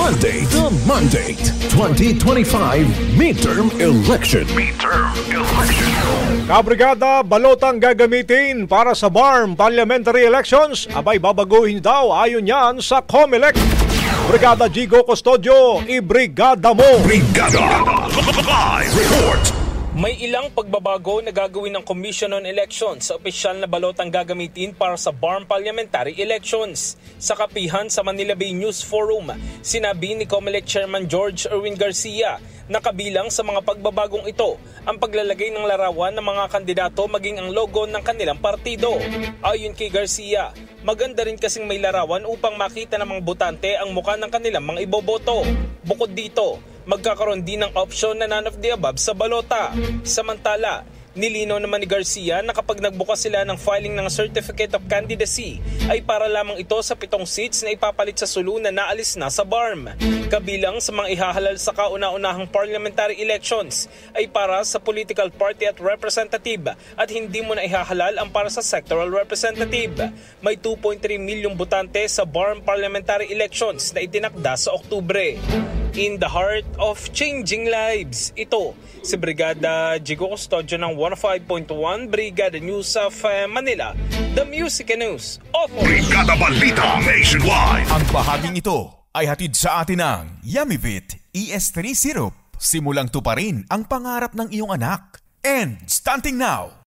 Mandate, the Mandate 2025 Midterm Election. Kabrigada, balotang gagamitin para sa BARM Parliamentary Elections, abay babaguhin daw ayon yan sa COMELEC. Brigada Jigo Custodio, ibrigada mo! Brigada Live Report. May ilang pagbabago na gagawin ng Commission on Elections sa opisyal na balotang gagamitin para sa BARM Parliamentary Elections. Sa kapihan sa Manila Bay News Forum, sinabi ni COMELEC Chairman George Erwin Garcia na kabilang sa mga pagbabagong ito ang paglalagay ng larawan ng mga kandidato maging ang logo ng kanilang partido. Ayon kay Garcia, maganda rin kasing may larawan upang makita ng mga botante ang mukha ng kanilang mga iboboto. Bukod dito, magkakaroon din ng option na none of the above sa balota. Samantala, nilinaw naman ni Garcia na kapag nagbukas sila ng filing ng Certificate of Candidacy ay para lamang ito sa 7 seats na ipapalit sa sulu na naalis na sa BARM. Kabilang sa mga ihahalal sa kauna-unahang parliamentary elections ay para sa political party at representative at hindi mo na ihahalal ang para sa sectoral representative. May 2.3 milyong botante sa BARM parliamentary elections na itinakda sa Oktubre. In the heart of changing lives, ito si Brigada Jigo Custodio ng 105.1 Brigada News of Manila, the Music and News of Brigada Balita Nationwide. Ang bahaging ito ay hatid sa atin ng Yamivit ES3 Syrup. Simulang tuparin ang pangarap ng iyong anak. And starting now,